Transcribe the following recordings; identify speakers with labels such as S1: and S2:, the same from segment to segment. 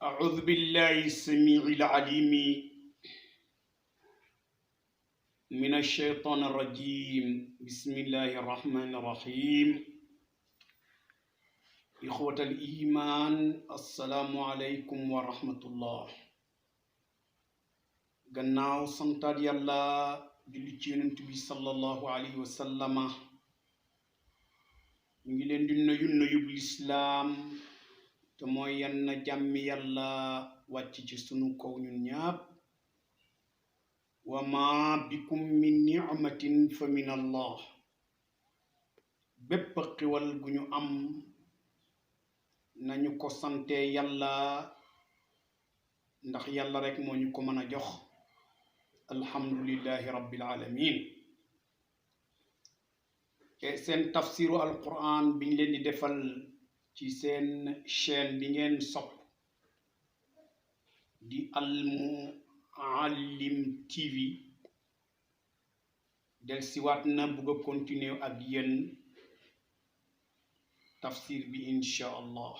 S1: أعوذ بالله السميع العليم من الشيطان الرجيم. بسم الله الرحمن الرحيم. إخوة الإيمان، السلام عليكم ورحمة الله. gannaaw santaat yàlla julli ci yonent bi sallallahu alayhi wa sallama, ñu ngi leen di nuyub lislaam te mooy yan na jàmmi yàlla wàcc ci sunu kaw ñun ñaap. wa ma bikum min ni'matin fa min allah. bépp xiwal gu ñu am nañu ko sante yàlla, ndax yàlla rek moo ñu ko mën a jox. alhamdulillahi rabbil alamin. seen tafsiru alquran bi ñu leen di defal ci seen chaîne bi ngeen sopp di Al Mouhalim TV del siwaat na bugg a continuer ak yéen tafsir bi insha allah.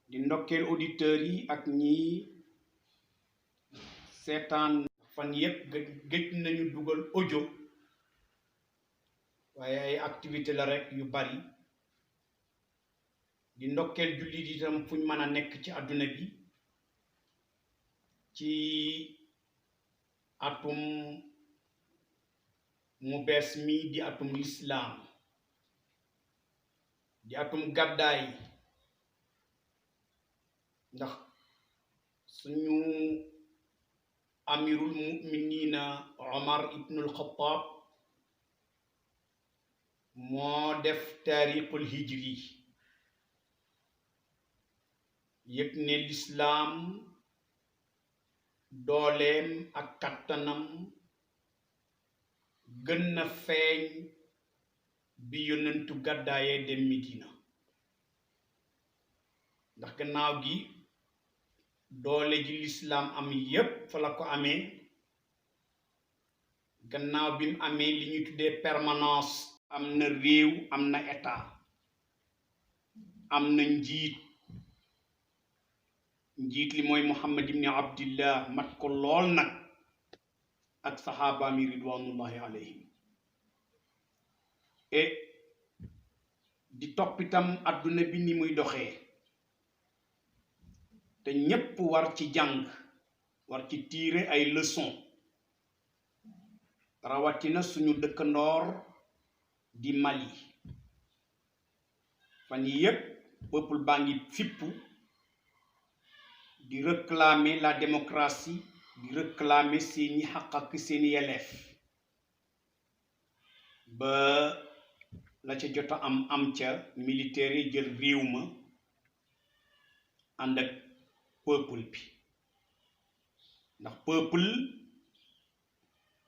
S1: di ndokkeel auditeurs yi ak ñi seetaan fan yépp gëj nañu dugal audio, waaye ay activité la rek yu bari. di ndokkeel jullit itam fuñ mën a nekk ci àdduna bi ci atum mu bees mi di atum lislaam, di atum gàddaay, ndax suñu amirul muminina Omar ibnul Xattaab moo def taarixul hijri, yëg ne lislaam dooleem ak kattanam gën na feeñ bi yonentu gàddaayee dem Medina, ndax gannaaw gi doole ji lislaam am yépp fa la ko amee. gannaaw bi mu amee li ñuy tuddee permanence, am na réew, am na état, am na njiit li mooy Muhammad ibni Abdillah, mat ko lool nag ak saxaabaami ridwanullahi alayhim. et di toppitam adduna bi ni muy doxee, te ñépp war ci jàng, war ci tirer ay leçons, rawatina suñu dëkkandoor di Mali. fan yi yépp peuple baa ngi fippu di réclamer la démocratie, di réclamer seeni xaq ak seeni yelleef. ba la ca jot a am ca militaire yi jël réew ma ànd ak peuple bi, ndax peuple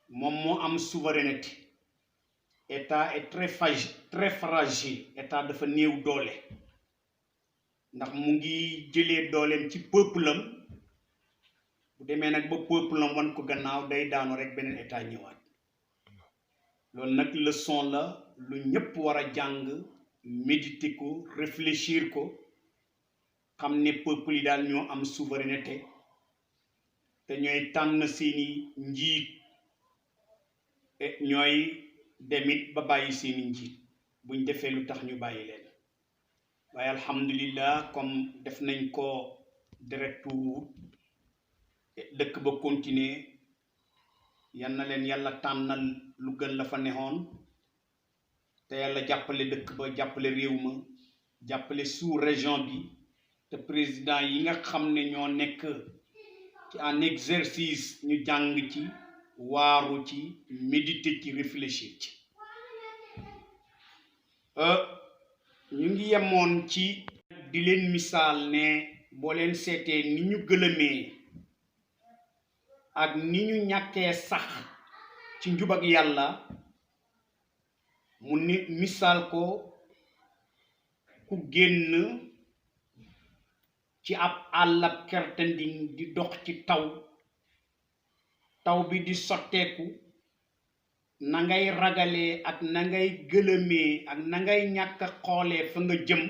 S1: moom moo am souveraineté. état est très fragile. état dafa néew doole, ndax mu ngi jëlee dooleem ci peuple am. bu demee nag ba peuple am wan ko gannaaw, day daanu rek beneen état ñëwaat. loolu nag leçon la lu ñépp war a jàng, méditer ko, réfléchir ko, xam ne peuple yi daal ñoo am souveraineté, te ñooy tànn seeni njiit, ñooy demit ba bàyyi seeni njiit buñ defee lu tax ñu bàyyi leen. waaye alhamdulillah, comme def nañ ko directu dëkk ba continuer, yal na leen yàlla tànnal lu gën la fa nexoon, te yàlla jàppale dëkk ba, jàppale réew ma, jàppale sous région bi, te président yi nga xam ne ñoo nekk ci en exercice ñu jàng ci, waaru ci, méditer ci, réfléchir ci. ñu ngi yemoon ci di leen misaal ne boo leen seetee ni ñu gëlëmee ak ni ñu ñàkkee sax ci njub ak yàlla, mu ni misaal ko ku génn ci ab àll ab kertanding di dox ci taw bi di sotteeku. na ngay ragalee ak na ngay gëlëmee ak na ngay ñàkk xoolee fa nga jëm,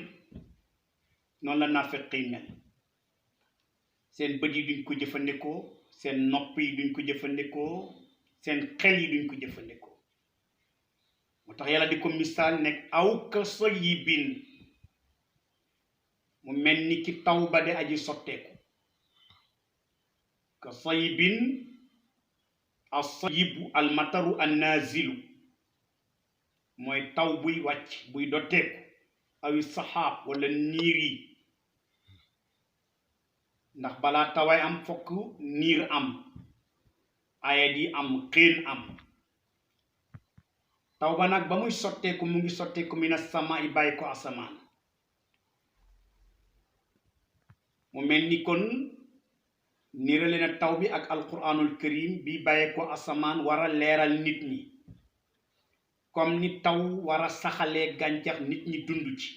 S1: noonu la naafeq yi mel seen bët yi duñ ko jëfandikoo seen nopp yi duñ ko jëfandikoo seen xel yi duñ ko jëfandikoo moo tax yàlla di ko misaal nekk aw ka sayyibin mu mel ni ki taw ba de aji sotteeku ka sayyibin as-sayyibu almataru annazilu mooy taw buy wàcc buy dotteeku awi saxaab wala niir yi ndax balaa taway am fokk niir am ayat yi am xiin am taw ba nag ba muy sotteeku mu ngi sotteeku mina sama i bàyyi ko asamaan mu mel ni kon niirale na taw bi ak alquranul karim bi bàyyi ko asamaan war a leeral nit ñi comme ni taw war a saxalee gàncax nit ñi dund ci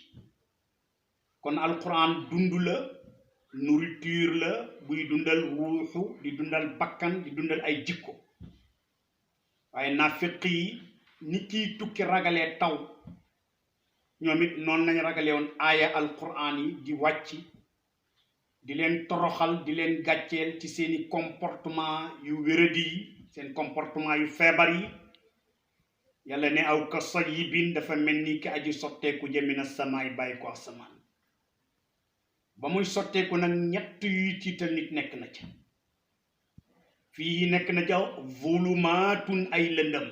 S1: kon alquran dund la nourriture la buy dundal ruuxu di dundal bakkan di dundal ay jikko waaye naafiq yi ni kiy tukki ragalee taw ñoom it noonu lañ ragalee woon aaya alquran yi di wàcc di leen toroxal di leen gàcceel ci seeni comportement yu wéradi yi seen comportement yu feebar yi yàlla ne aw ka sayyibin dafa mel ni ki aji sotteeku jëmina samaay bàyyi ko asamaan ba muy sotteeku nag ñett yuy tiital nit nekk na ca fii nekk na ca zulumaatun ay lëndëm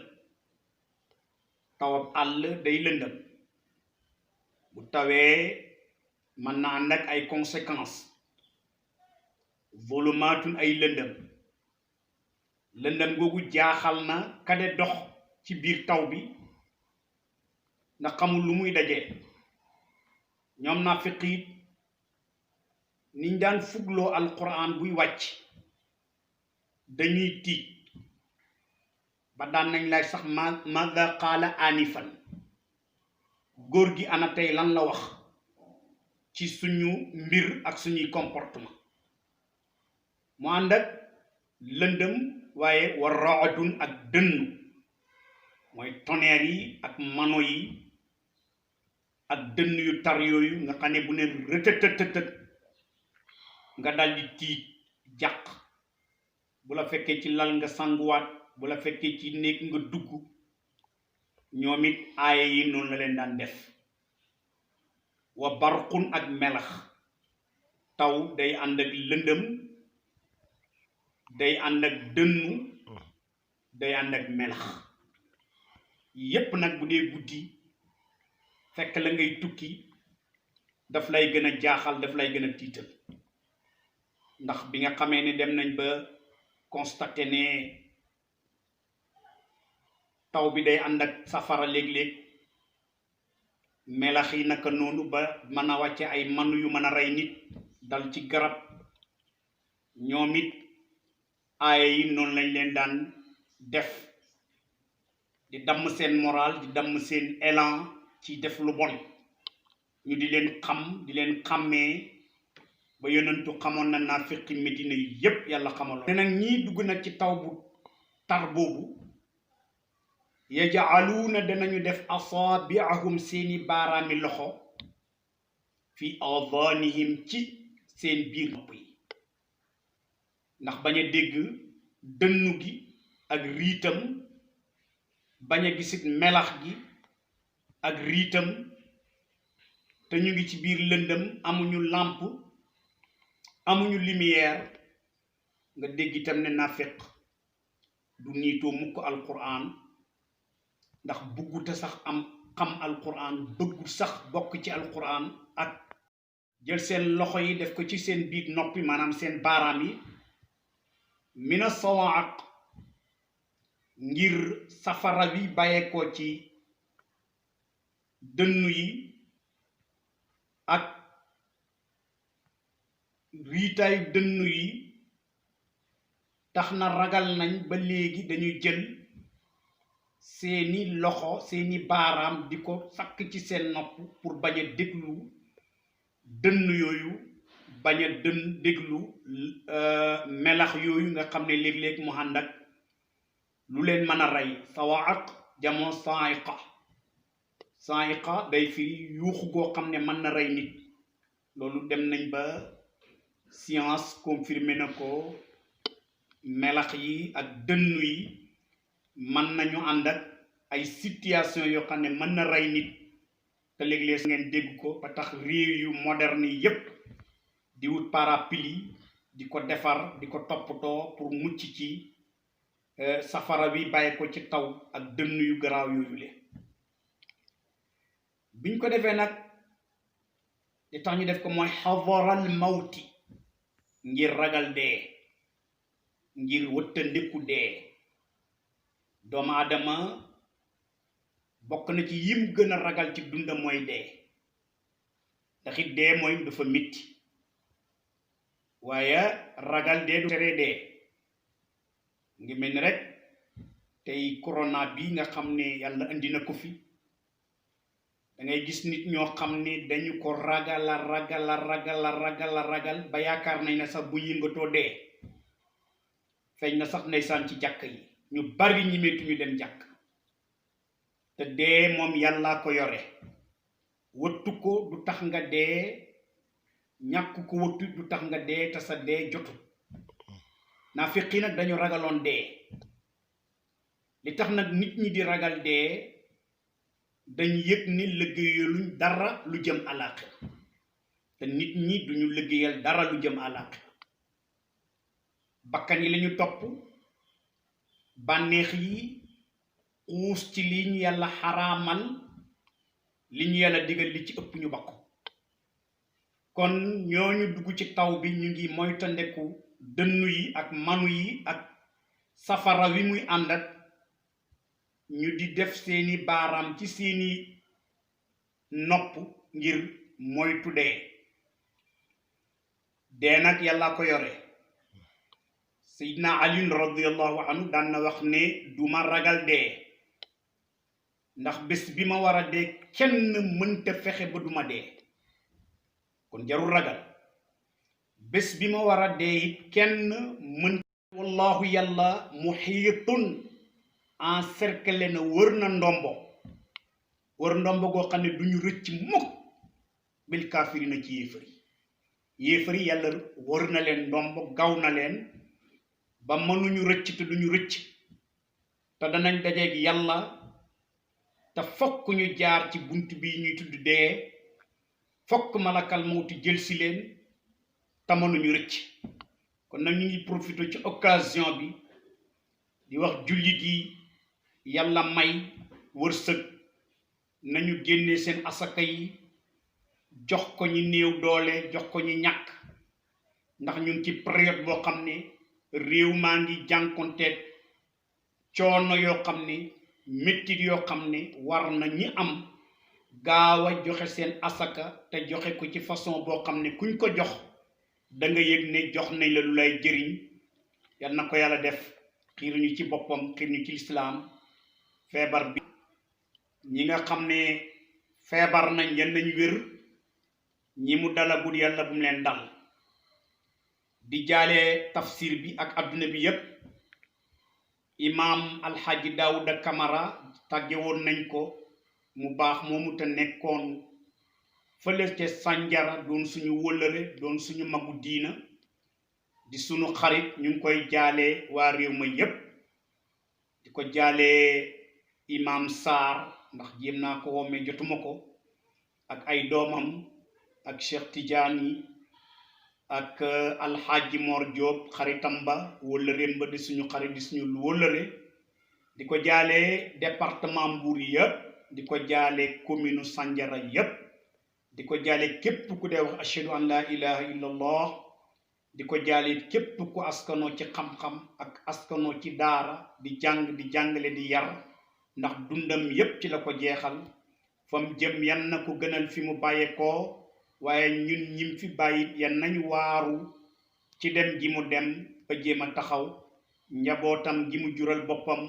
S1: tawab àll day lëndëm bu tawee mën na ànd ak ay conséquences zulumaatun ay lëndëm lëndëm googu jaaxal na kade dox ci biir taw bi ndax xamul lu muy dajee ñoom naafiq yi niñ daan fugloo alquran buy wàcc dañuy tiit ba daan nañ lay sax maada qaala anifan góor gi ana tey lan la wax ci suñu mbir ak suñuy comportement mu ànd ak lëndëm waaye war raadun ak dënnu mooy tonnerre yi ak mano yi ak dënn yu tar yooyu nga xam ne bu ne rëtëtëtëtët nga daldi tiit jàq bu la fekkee ci lal nga sanguwaat bu la fekkee ci néeg nga dugg ñoom it aaya yi noonu la leen daan def wa barqun ak melax taw day ànd ak lëndëm day ànd ak dënnu day ànd ak melax yépp nag bu dee guddi fekk la ngay tukki daf lay gën a jaaxal daf lay gën a tiital ndax bi nga xamee ne dem nañ ba constaté ne taw bi day ànd ak safara léeg-léeg melax yi naka noonu ba mën a wàcce ay manu yu mën a rey nit dal ci garab ñoom it aaya yi noonu lañ leen daan def di damm seen moral di damm seen élan ci def lu bon ñu di leen xam di leen xàmmee ba yonentu xamoon na naafiqi Medina yi yépp yàlla xamaloon ne nag ñii dugg nag ci taw bu tar boobu yaj'aluuna danañu def asaabi'ahum seeni baaraami loxo fi aadanihim ci seen biir nopp yi ndax bañ a dégg dënnu gi ak riitam bañ a gisit melax gi ak riitam te ñu ngi ci biir lëndëm amuñu làmp amuñu lumière nga dégg itam ne nafiq du niitoo mukk alquran ndax bëgguta sax am xam alquran bëggul sax bokk ci alquran ak jël seen loxo yi def ko ci seen biir noppi maanaam seen baaraam yi mina sawaaq ngir safara bi bàyyeekoo ci dënnu yi ak riitaayu dënnu yi tax na ragal nañ ba léegi dañuy jël seeni loxo seeni baaraam di ko sakk ci seen nopp pour bañ a déglu dënn yooyu bañ a déglu melax yooyu nga xam ne léeg-léeg mu ànd ak lu leen mën a rey sawaaq jamoo saaiqa day fi yuuxu goo xam ne mën na rey nit loolu dem nañ ba science confirmé na ko melax yi ak dënnu yi mën nañu ànd ak ay situation yoo xam ne mën na rey nit te léeg-léeg ngeen dégg ko ba tax réew yu moderne yi yépp di wut parapluie di ko defar di ko toppatoo pour mucc ci safara bi bàyyi ko ci taw ak dënn yu garaaw yooyu le biñ ko defee nag li tax ñu def ko mooy xadaral mawti ngir ragal dee ngir wëttandiku dee doomu aadama bokk na ci yim gën a ragal ci dundam mooy dee ndax it dee mooy dafa metti waaye ragal dee du tere dee ngi mel ni rek tey corona bi nga xam ne yàlla indi na ko fi da ngay gis nit ñoo xam ne dañu ko ragal ba yaakaar nañ ne sax bu yëngatoo dee feeñ na sax ndeysaan ci jàkk yi ñu bari ñimeetu ñu dem jàkk te dee moom yàllaa ko yore wëttu ko du tax nga dee ñàkk ko wëttu du tax nga dee te sa dee jotu naafiq yi nag dañu ragaloon dee li tax nag nit ñi di ragal dee dañu yëg ni liggéeyaluñ dara lu jëm àllaaxira te nit ñi duñu liggéeyal dara lu jëm àllaaxira bakkan yi lañu topp bànneex yi xuus ci li ñu yàlla xaraamal li ñu yàlla digal li ci ëpp ñu bakko kon ñooñu dugg ci taw bi ñu ngi moytandeku dënnu yi ak manu yi ak safara wi muy àndat ñu di def seeni baaraam ci seeni nopp ngir moytu dee nag yàlla ko yore Seydina Ali radiyallahu anhu daan na wax ne duma ragal dee ndax bés bi ma war a dee kenn mënta fexe ba duma dee kon jarul ragal bés bi ma war a dee it kenn mën wallahu yàlla muhiitun encerclé na wër na ndombo goo xam ne duñu rëcc mukk bil kaafirina ci yéefari yàlla wër na leen ndombo gaw na leen ba mënuñu rëcc te duñu rëcc te danañ dajeeg yàlla te fokk ñu jaar ci bunt bi ñuy tudd dee fokk malakal mawti jël si leen te mënuñu rëcc kon nag ñu ngi profité ci occasion bi di wax jullit yi yàlla may wërsëg nañu génne seen asaka yi jox ko ñi néew doole jox ko ñi ñàkk ndax ñun ci période boo xam ne réew maa ngi jànkonteeg coono yoo xam ne mettit yoo xam ne war na ñi am gaaw a joxe seen asaka te joxe ko ci façon boo xam ne kuñ ko jox da nga yëg ne jox nañ la lu lay jëriñ yal na ko yàlla def xiir ñu ci boppam xiir ñu ci lislaam feebar bi ñi nga xam ne feebar nañ yal nañ wér ñi mu dalagul yàlla bu mu leen dal di jaale tafsir bi ak adduna bi yépp imaam alxaaji Daawuda Kamara tàgge woon nañ ko mu baax moomu te nekkoon fële ca Sànjara doon suñu wëllëre doon suñu magu diina di suñu xarit ñu ngi koy jaale waa réew ma yépp di ko jaale imaam Sarr ndax jéem naa ko woome jotuma ko ak ay doomam ak Cheikh Tidiane ak alxaaji Mor Diop xaritam ba wëllëreem ba di suñu xarit di suñu wëllëre di ko jaale département Mbour yépp di ko jaale commune Sandiara yépp di ko jaale képp ku dee wax ashhadu an la ilaha illallah di ko jaale képp ku askanoo ci xam-xam ak askanoo ci daara di jàng di jàngale di yar ndax dundam yépp ci la ko jeexal fam jëm yan na ko gënal fi mu bàyyeekoo waaye ñun ñim fi bàyyit yan nañu waaru ci dem gi mu dem ba jéem a taxaw njabootam gi mu jural boppam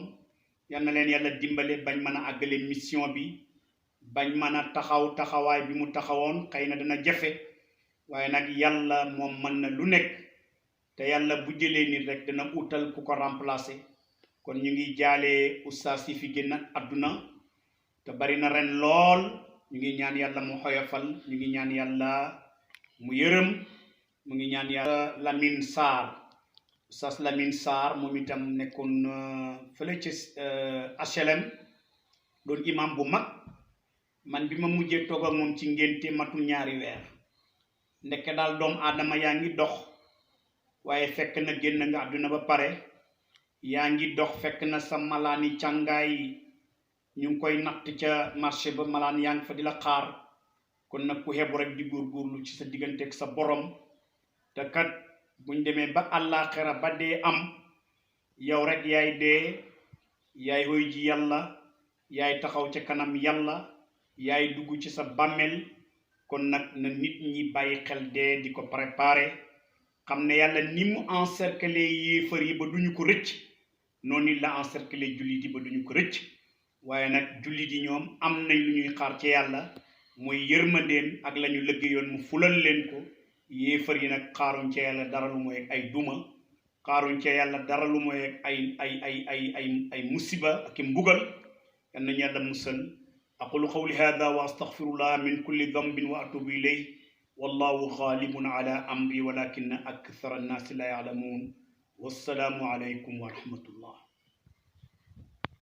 S1: yal na leen yàlla dimbale bañ mën a àggale mission bi bañ mën a taxawaay bi mu taxawoon xëy na dana jafe waaye nag yàlla moom mën na lu nekk te yàlla bu jëlee nit rek dana utal ku ko remplacer kon ñu ngi jaale ustaas yi fi génn àdduna te bari na ren lool ñu ngi ñaan yàlla mu xoyofal ñu ngi ñaan yàlla mu yërëm mu ngi ñaan yàlla Lamine Sarr Oustaz Lamine Sarr moom itam nekkoon fële ci HLM doon imam bu mag man bi ma mujjee toog ak moom ci ngénte matul ñaari weer ndeke daal doomu aadama yaa ngi dox waaye fekk na génn nga àdduna ba pare yaa ngi dox fekk na sa malaani càngaay ñu ngi koy natt ca marché ba malaan yaa ngi fa di la xaar kon nag ku xebu rek di góorgóorlu ci sa diggante ak sa borom te kat buñ demee ba àllaaxira ba dee am yow rek yaay dee yaay hoy ji yàlla yaay taxaw ca kanam yàlla yaay dugg ci sa bàmmeel kon nag na nit ñi bàyyi xel dee di ko préparer xam ne yàlla ni mu encercler yéefar yi ba duñu ko rëcc noonu la encercler jullit yi ba duñu ko rëcc waaye nag jullit yi ñoom am nañ lu ñuy xaar ci yàlla mooy yërmandeen ak la ñu liggéeyoon mu fulal leen ko yéefar yi nag xaaruñ ca yàlla dara lu mooy ay duma xaaruñ ca yàlla dara lu mooy ay musiba ak mbugal yal nañu yàlla musal aqulu qawli hada wa astaghfirullah min kulli dhanbin wa atubu ilayh wallahu ghalibun ala amri walakinna akthara an-nasi la ya'lamun wassalaamu alaykum wa rahmatullah